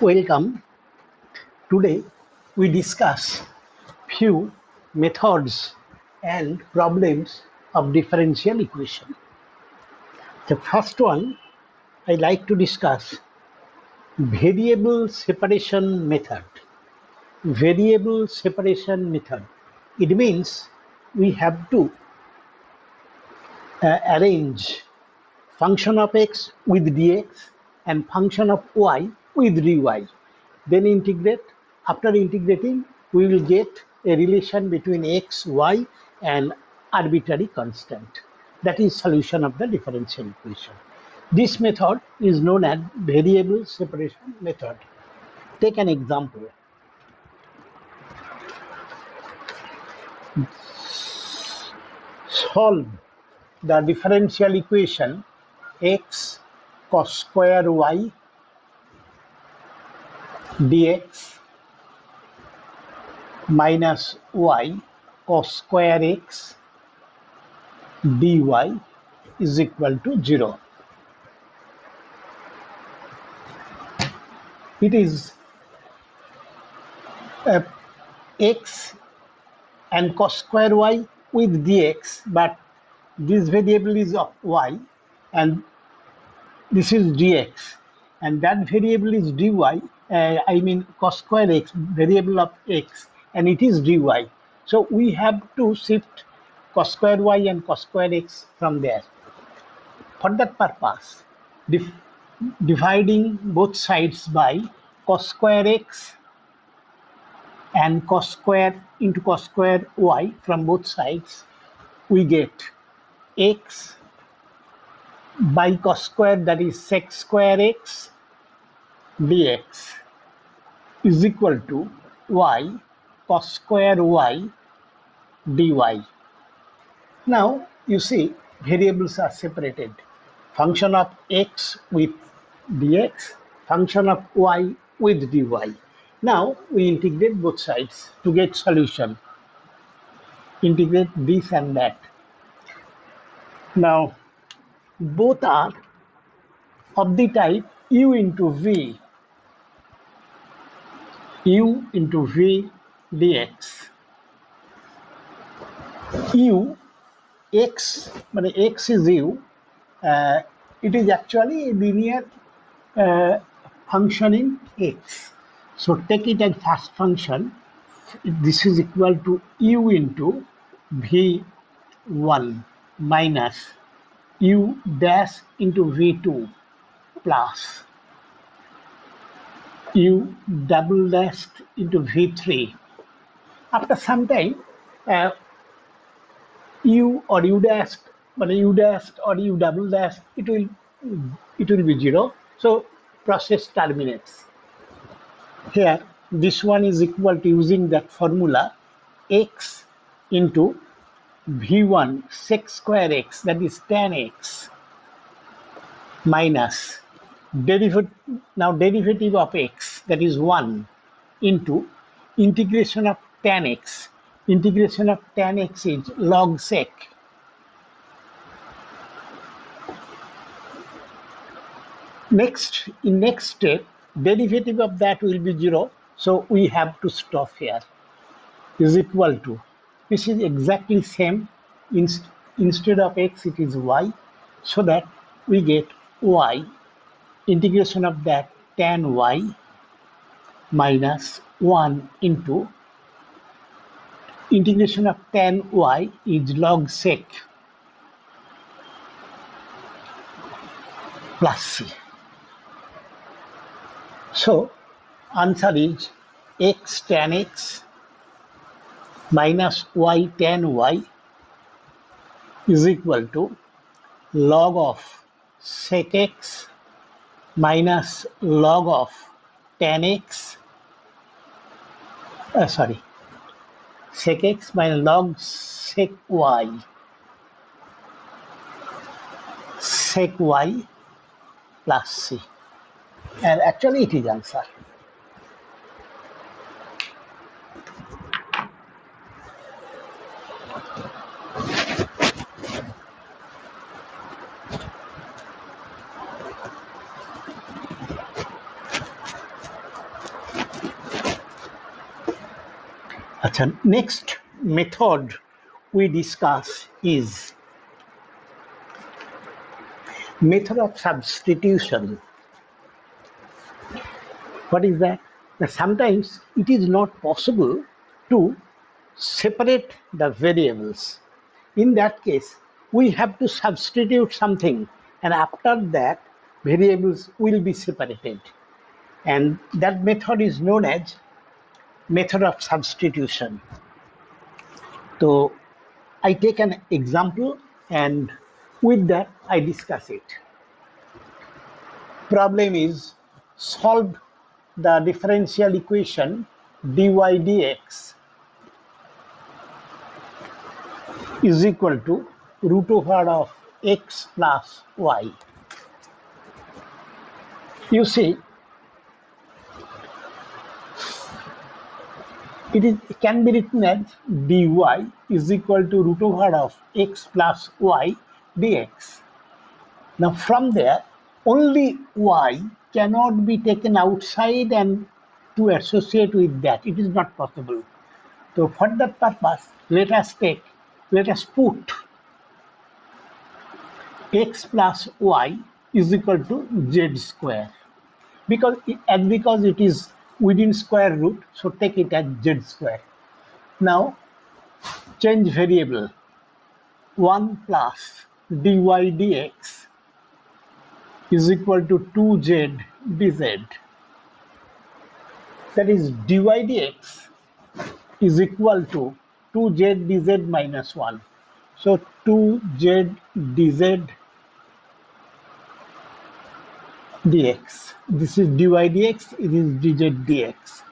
Welcome. Today we discuss few methods and problems of differential equation. The first one I like to discuss variable separation method. Variable separation method. It means we have to arrange function of x with dx and function of y with dy. Then integrate. After integrating, we will get a relation between x, y, and arbitrary constant. That is solution of the differential equation. This method is known as variable separation method. Take an example. Solve the differential equation x cos square y dx minus y cos square x dy is equal to 0. It is x and cos square y with dx, but this variable is of y and this is dx, and that variable is dy. I mean cos square x, variable of x, and it is dy. So we have to shift cos square y and cos square x from there. For that purpose, dividing both sides by cos square x and cos square into cos square y from both sides, we get x by cos square, that is sec square x dx is equal to y cos square y dy. Now you see variables are separated. Function of x with dx, function of y with dy. Now we integrate both sides to get solution. Integrate this and that. Now both are of the type u into v, u into v dx. U, x, but x is u, it is actually a linear function in x. So take it as first function. This is equal to u into v1 minus u dash into v2 plus u double dash into v3. After some time, u or u dash, but u dash or u double dash, it will be 0. So process terminates. Here, this one is equal to, using that formula, x into v1 sec square x, that is tan x, minus derivative of x, that is 1, into integration of tan x. Integration of tan x is log sec. Next, in next step, derivative of that will be 0. So we have to stop here. Is equal to, this is exactly same. Instead of x, it is y. So that we get y, integration of that tan y minus 1 into integration of tan y is log sec plus c. So answer is x tan x minus y tan y is equal to log of sec x minus log of tan x, sec x minus log sec y plus c. And actually it is answer. Next method we discuss is method of substitution. What is that? Sometimes it is not possible to separate the variables. In that case, we have to substitute something, and after that, variables will be separated. And that method is known as method of substitution. So I take an example, and with that I discuss it. Problem is, solve the differential equation dy dx is equal to root over of x plus y. You see, it can be written as dy is equal to root over of x plus y dx. Now from there, only y cannot be taken outside and to associate with that. It is not possible. So for that purpose, let us put x plus y is equal to z square. Because it is within square root, so take it as z square. Now change variable 1 plus dy dx is equal to 2z dz. That is dy dx is equal to 2z dz minus 1. So 2z dz dx. This is dy dx, it is dz dx.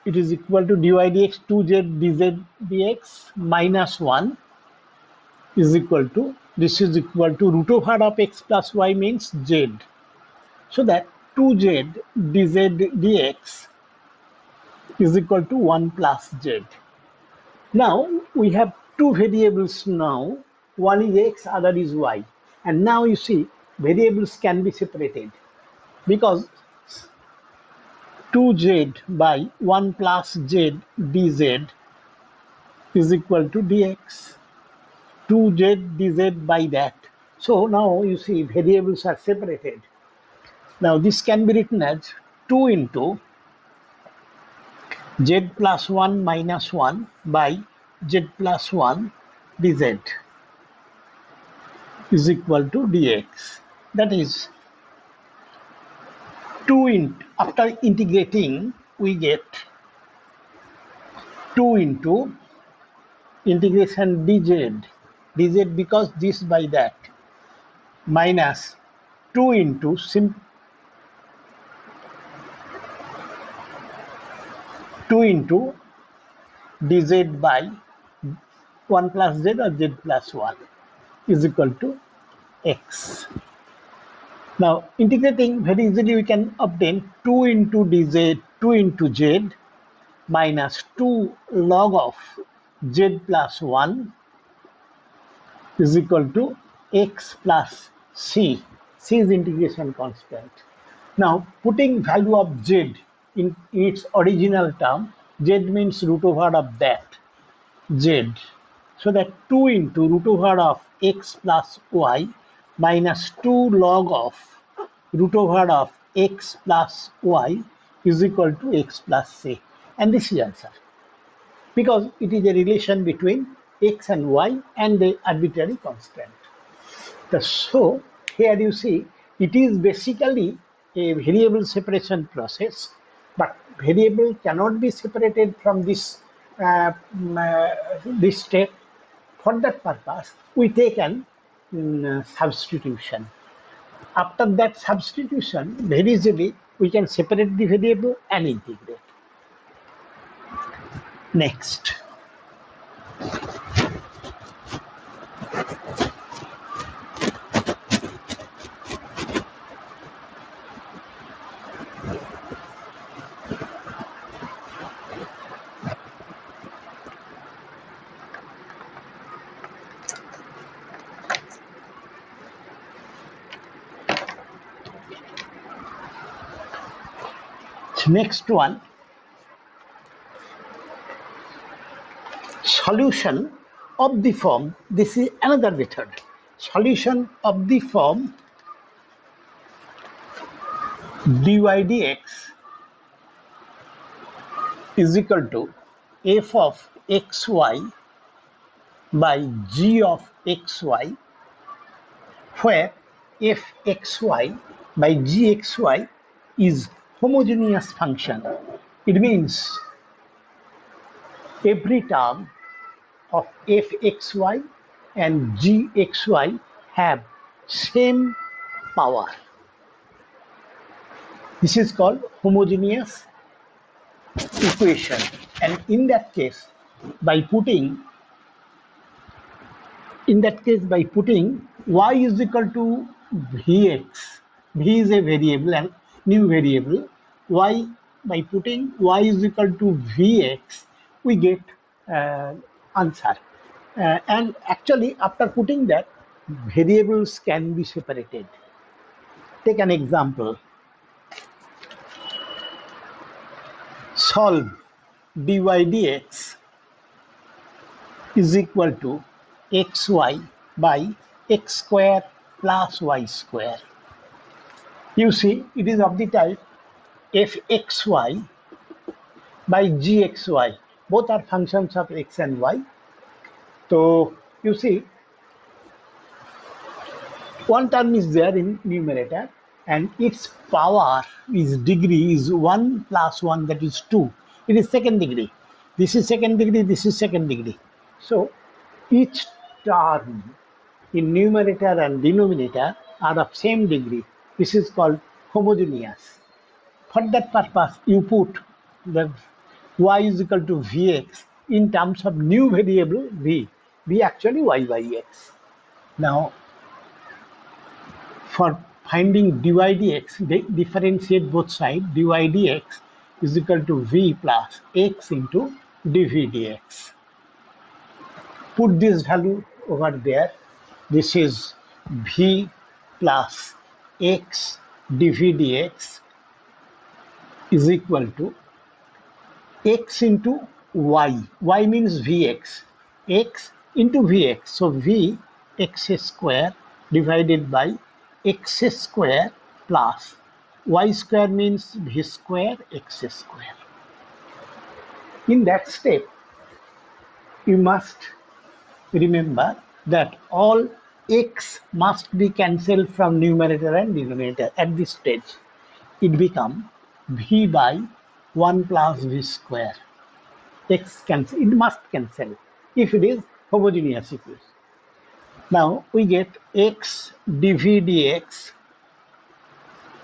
It is equal to dy dx 2z dz dx minus 1 is equal to, this is equal to root over of x plus y means z. So that 2z dz dx is equal to 1 plus z. Now we have two variables now. One is x, other is y. And now you see variables can be separated because 2z by 1 plus z dz is equal to dx. 2z dz by that. So now you see variables are separated. Now this can be written as 2 into z plus 1 minus 1 by z plus 1 dz is equal to dx. That is 2 after integrating we get 2 into integration dz because this by that minus 2 into 2 into dz by 1 plus z or z plus 1 is equal to x. Now integrating very easily we can obtain 2 into dz, 2 into z minus 2 log of z plus 1 is equal to x plus c. C is integration constant. Now putting value of z in its original term, z means root over of that z. So that 2 into root over of x plus y minus 2 log of root over of x plus y is equal to x plus c. And this is the answer. Because it is a relation between x and y and the arbitrary constant. So here you see it is basically a variable separation process, but variable cannot be separated from this this step. For that purpose we take an substitution. After that substitution, very easily we can separate the variable and integrate. Next. Next one, solution of the form. This is another method. Solution of the form dy dx is equal to f of xy by g of xy, where fxy by gxy is homogeneous function. It means every term of fxy and gxy have same power. This is called homogeneous equation, and in that case by putting y is equal to vx, v is a variable and new variable, y, by putting y is equal to vx, we get answer. And actually after putting that, variables can be separated. Take an example. Solve dy dx is equal to xy by x square plus y square. You see, it is of the type fxy by gxy. Both are functions of x and y. So you see, one term is there in numerator and its power is degree is 1 plus 1, that is 2. It is second degree. This is second degree, this is second degree. So each term in numerator and denominator are of same degree. This is called homogeneous. For that purpose, you put the y is equal to vx in terms of new variable v. V actually y by x. Now, for finding dy dx, differentiate both sides. Dy dx is equal to v plus x into dv dx. Put this value over there. This is v plus x dv dx is equal to x into y. Y means vx. X into vx. So v x square divided by x square plus y square means v square x square. In that step, you must remember that all x must be cancelled from numerator and denominator. At this stage, it becomes v by 1 plus v square. X cancel, it must cancel if it is homogeneous equation. Now we get x dv dx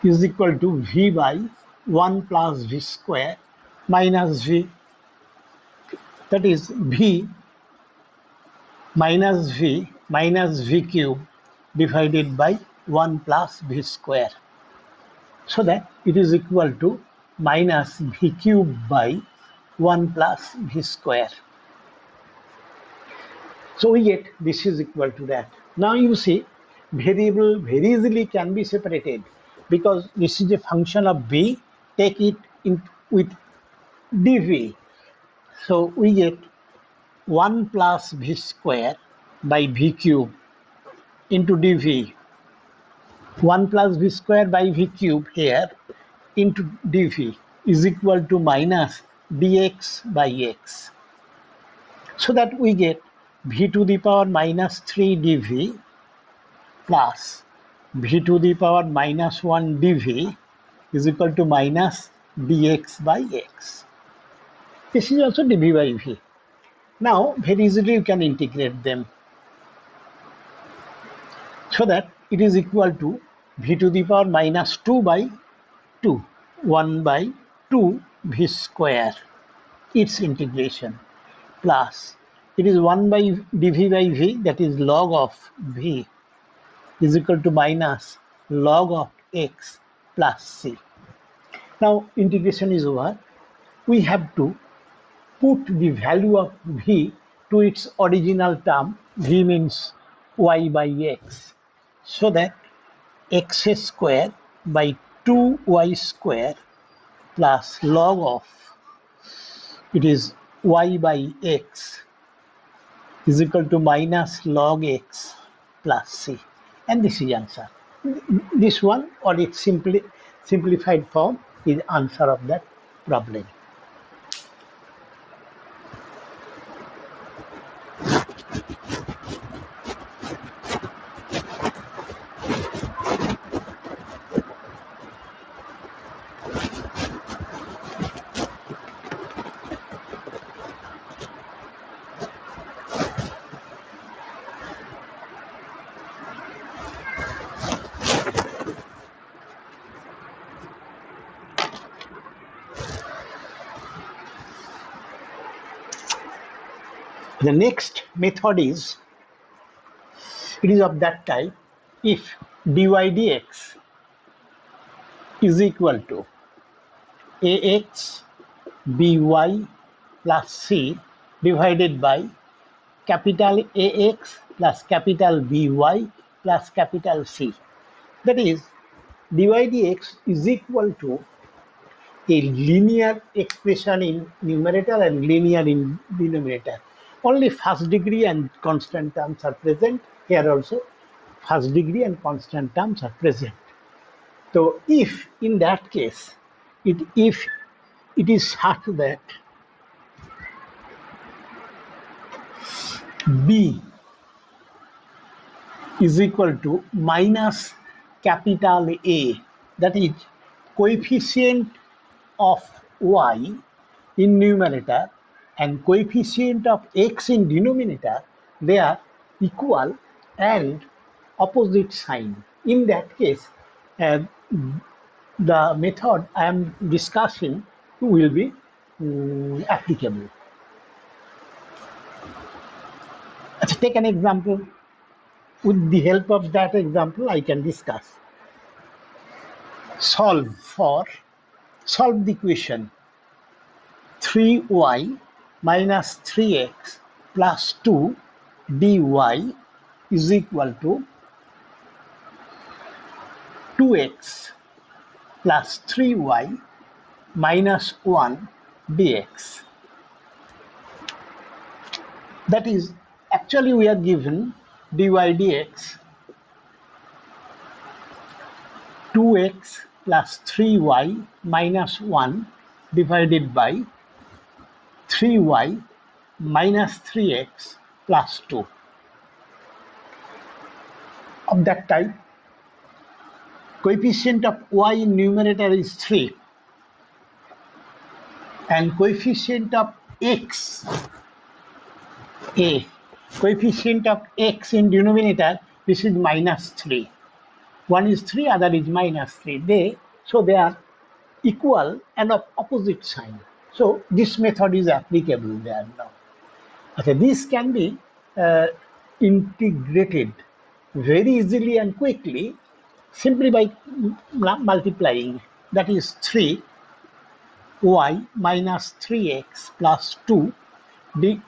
is equal to v by 1 plus v square minus v, that is v minus v cube divided by 1 plus v square. So that it is equal to minus v cube by 1 plus v square. So we get this is equal to that. Now you see, variable very easily can be separated because this is a function of v. Take it in with dv. So we get 1 plus v square by v cube into dv. 1 plus v square by v cube here into dv is equal to minus dx by x. So that we get v to the power minus 3 dv plus v to the power minus 1 dv is equal to minus dx by x. This is also dv by v. Now very easily you can integrate them. So that it is equal to v to the power minus 2 by 2, 1 by 2 v square, its integration, plus it is 1 by dv by v, that is log of v, is equal to minus log of x plus c. Now integration is over. We have to put the value of v to its original term. V means y by x. So that x square by 2y square plus log of, it is y by x is equal to minus log x plus c. And this is answer. This one, or its simplified form, is answer of that problem. The next method is, it is of that type, if dy dx is equal to ax by plus c divided by capital AX plus capital BY plus capital C. That is, dy dx is equal to a linear expression in numerator and linear in denominator. Only first degree and constant terms are present. Here also, first degree and constant terms are present. So if in that case, if it is such that B is equal to minus capital A, that is coefficient of y in numerator and coefficient of x in denominator, they are equal and opposite sign. In that case, the method I am discussing will be applicable. Let's take an example. With the help of that example, I can discuss. Solve the equation 3y minus 3x plus 2 dy is equal to 2x plus 3y minus 1 dx. That is, actually we are given dy dx 2x plus 3y minus 1 divided by 3y minus 3x plus 2. Of that type, coefficient of y in numerator is 3 and coefficient of x, coefficient of x in denominator, this is minus 3. One is 3, other is minus 3. So they are equal and of opposite sign. So this method is applicable there now. Okay, this can be integrated very easily and quickly simply by multiplying. That is 3y minus 3x plus 2 dy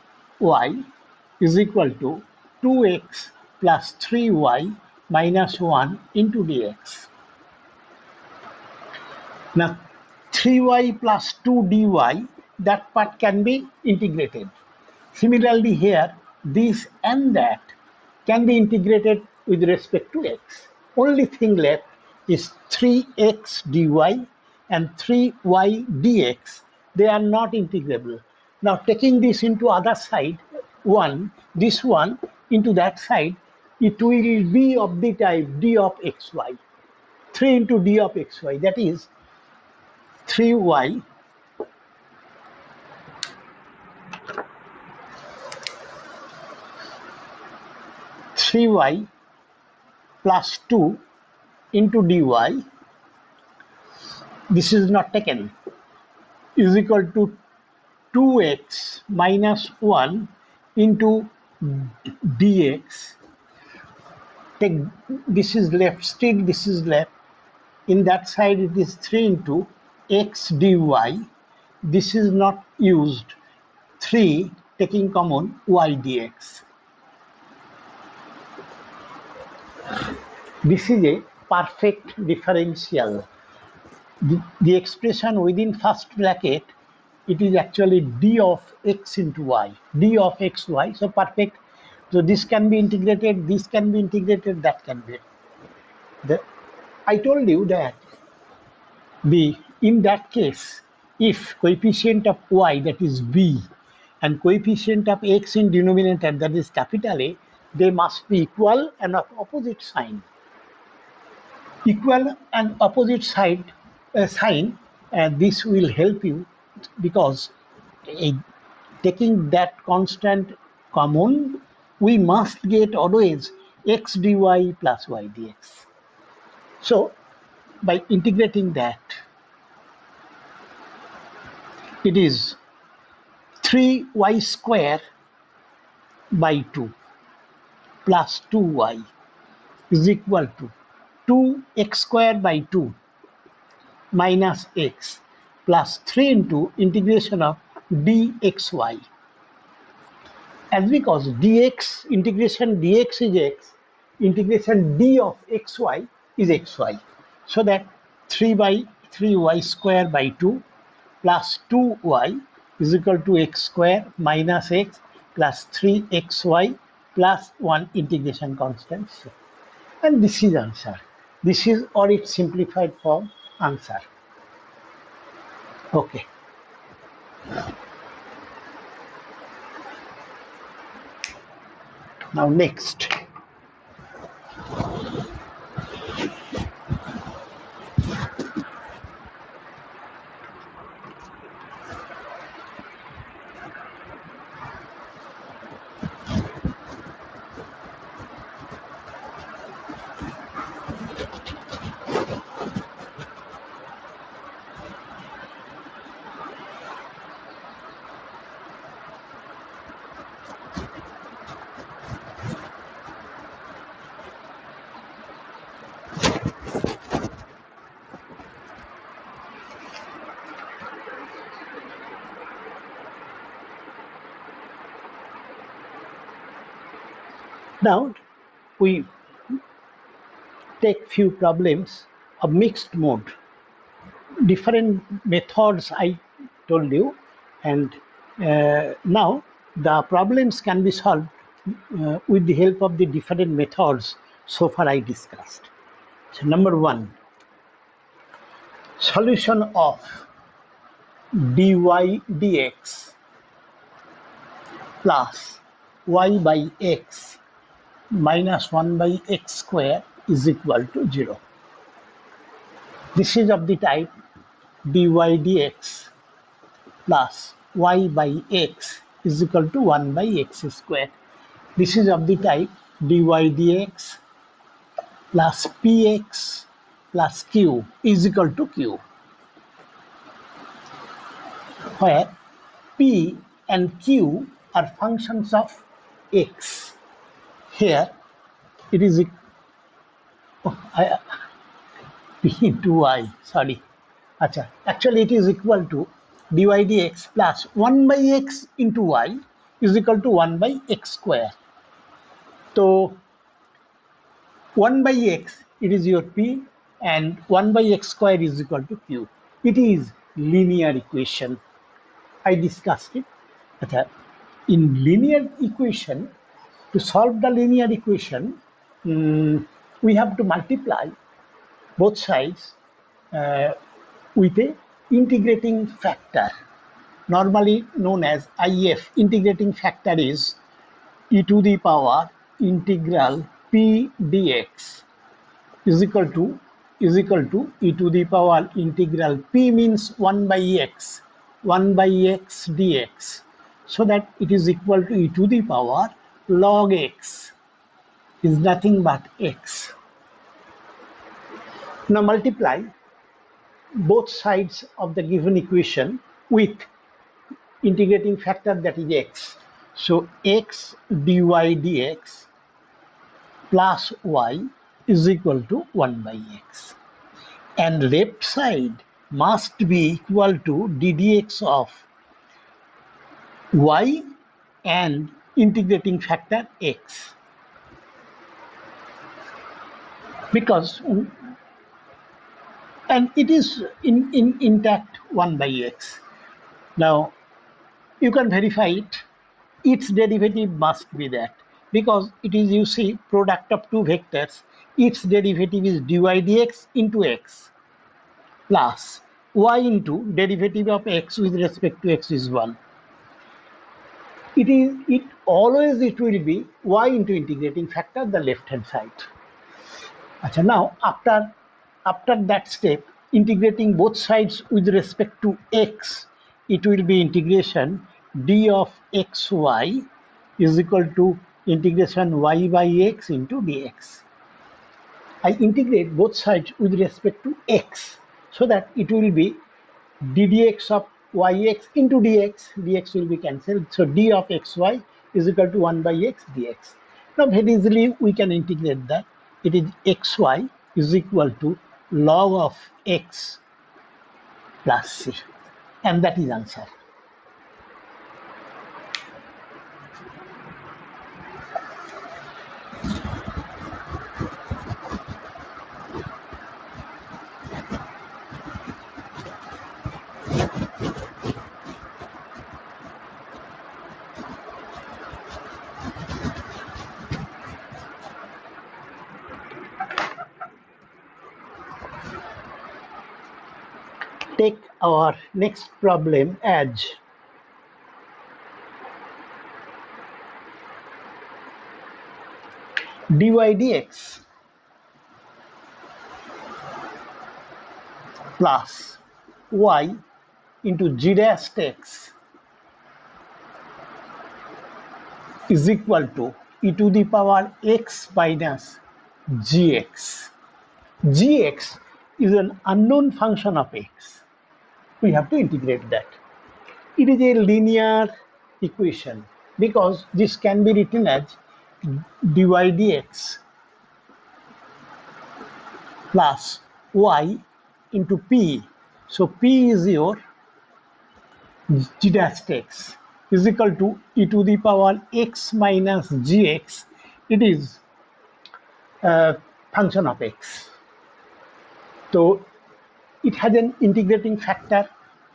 is equal to 2x plus 3y minus 1 into dx. Now 3y plus 2 dy, that part can be integrated. Similarly here, this and that can be integrated with respect to x. Only thing left is 3x dy and 3y dx. They are not integrable. Now taking this into other side, this one into that side, it will be of the type d of xy. 3 into d of xy, that is 3y plus 2 into dy, this is not taken, is equal to 2x minus 1 into dx. Take this is left, still this is left. In that side it is 3 into x dy. This is not used. 3 taking common y dx. This is a perfect differential. The expression within first bracket, it is actually d of x into y, d of x y. So perfect. So this can be integrated, this can be integrated, that can be. I told you that in that case, if coefficient of y, that is b, and coefficient of x in denominator, that is capital A, they must be equal and of opposite sign. Equal and opposite sign, and this will help you because taking that constant common, we must get always x dy plus y dx. So by integrating that, it is 3y square by 2 plus 2y is equal to 2x square by 2 minus x plus 3 into integration of dxy. As because dx, integration dx is x, integration d of xy is xy. So that 3y square by 2 plus 2y is equal to x square minus x plus 3xy plus 1 integration constant. And this is answer. This is or its simplified form answer. Okay. Now next. Now we take few problems of mixed mode. Different methods I told you, and now the problems can be solved with the help of the different methods so far I discussed. So number 1, solution of dy dx plus y by x minus 1 by x square is equal to 0. This is of the type dy dx plus y by x is equal to 1 by x square. This is of the type dy dx plus px plus q is equal to q, where p and q are functions of x. Here it is p into y, sorry. Actually it is equal to dy dx plus 1 by x into y is equal to 1 by x square. So 1 by x, it is your p, and 1 by x square is equal to q. It is linear equation. I discussed it. In linear equation, to solve the linear equation, we have to multiply both sides with a integrating factor, normally known as IF. Integrating factor is e to the power integral p dx is equal to e to the power integral p means 1 by x dx, so that it is equal to e to the power log x is nothing but x. Now multiply both sides of the given equation with integrating factor, that is x. So x dy dx plus y is equal to 1 by x. And left side must be equal to ddx of y and integrating factor x. and it is in intact 1 by x. Now you can verify it. Its derivative must be that, because it is, you see, product of two vectors. Its derivative is dy dx into x plus y into derivative of x with respect to x is 1. It always it will be y into integrating factor the left hand side. Achha, now after that step, integrating both sides with respect to x, it will be integration d of xy is equal to integration y by x into dx. I integrate both sides with respect to x, so that it will be d dx of yx into dx. Dx will be cancelled, so d of xy is equal to 1 by x dx. Now very easily we can integrate that. It is xy is equal to log of x plus c, and that is answer. Take our next problem as dy dx plus y into g dash x is equal to e to the power x minus gx. Gx is an unknown function of x. We have to integrate that. It is a linear equation, because this can be written as dy dx plus y into p. So p is your g dash x is equal to e to the power x minus gx. It is a function of x. So it has an integrating factor.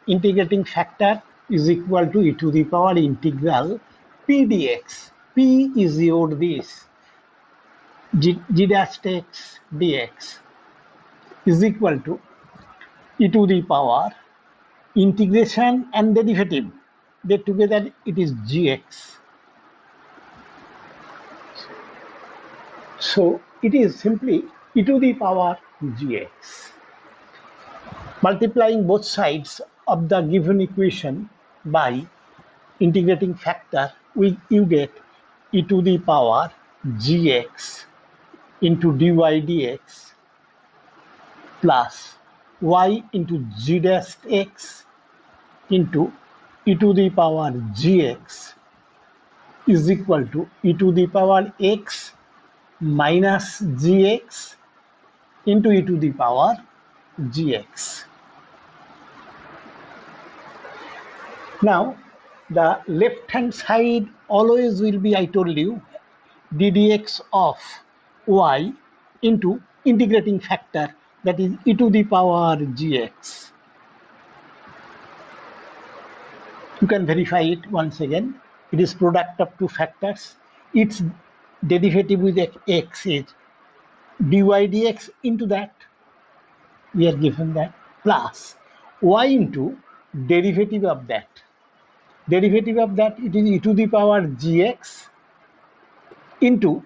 Integrating factor is equal to e to the power integral p dx. P is your this g dash x dx is equal to e to the power integration and derivative. They together it is gx. So it is simply e to the power gx. Multiplying both sides of the given equation by integrating factor, you get e to the power gx into dy dx plus y into g dash x into e to the power gx is equal to e to the power x minus gx into e to the power gx. Now the left hand side always will be, I told you, d dx of y into integrating factor, that is e to the power gx. You can verify it once again. It is product of two factors. Its derivative with x is dy dx into that, we are given that, plus y into derivative of that. Derivative of that, it is e to the power gx into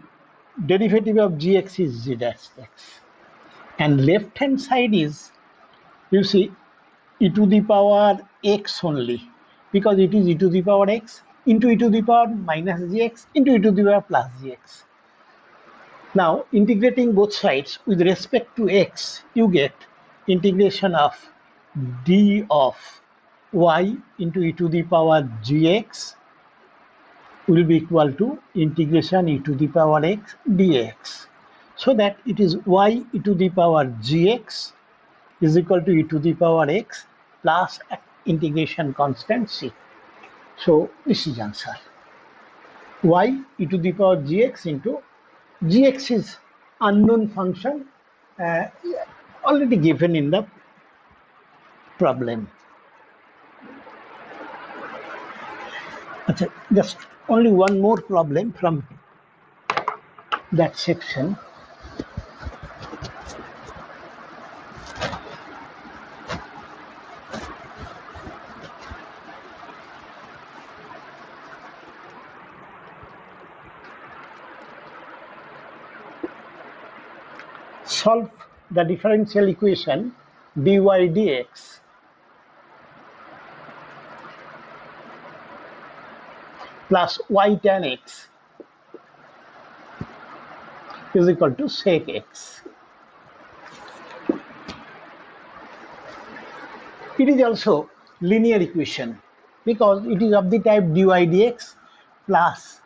derivative of gx is g dash x. And left hand side is, you see, e to the power x only, because it is e to the power x into e to the power minus gx into e to the power plus gx. Now integrating both sides with respect to x, you get integration of d of y into e to the power gx will be equal to integration e to the power x dx. So that it is y e to the power gx is equal to e to the power x plus integration constant c. So this is answer. Y e to the power gx into gx is unknown function already given in the problem. Just only one more problem from that section. Solve the differential equation dy dx plus y tan x is equal to sec x. It is also linear equation because it is of the type dy dx plus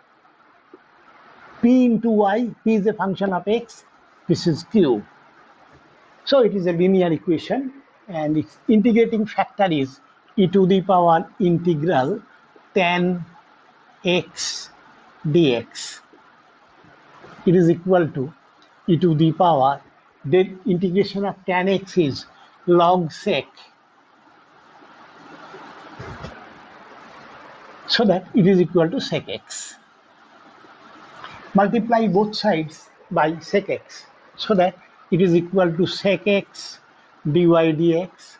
p into y. P is a function of x, this is q. So it is a linear equation and its integrating factor is e to the power integral tan x dx. It is equal to e to the power, then integration of tan x is log sec, so that it is equal to sec x. Multiply both sides by sec x, so that it is equal to sec x dy dx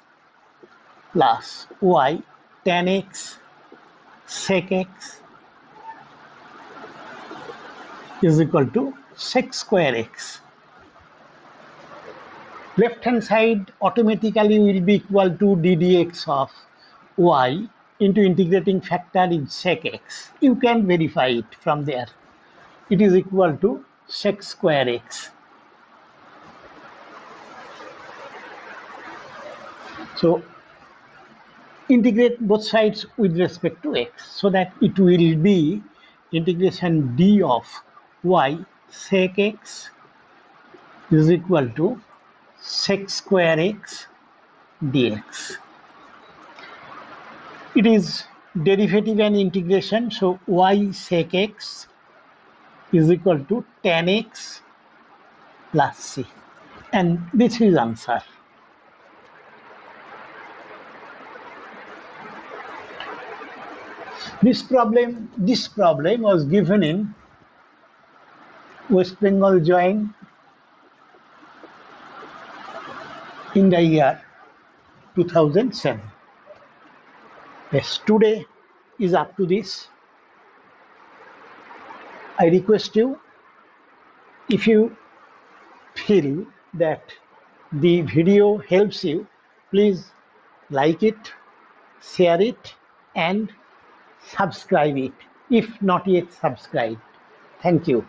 plus y tan x sec x is equal to sec square x. Left hand side automatically will be equal to d dx of y into integrating factor in sec x. You can verify it from there. It is equal to sec square x. So integrate both sides with respect to x, so that it will be integration d of y sec x is equal to sec square x dx. It is derivative and integration, so y sec x is equal to tan x plus c, and this is answer. This problem was given in West Bengal joint in the year 2007. Yes, today is up to this. I request you, if you feel that the video helps you, please like it, share it, and subscribe it if not yet subscribed. Thank you.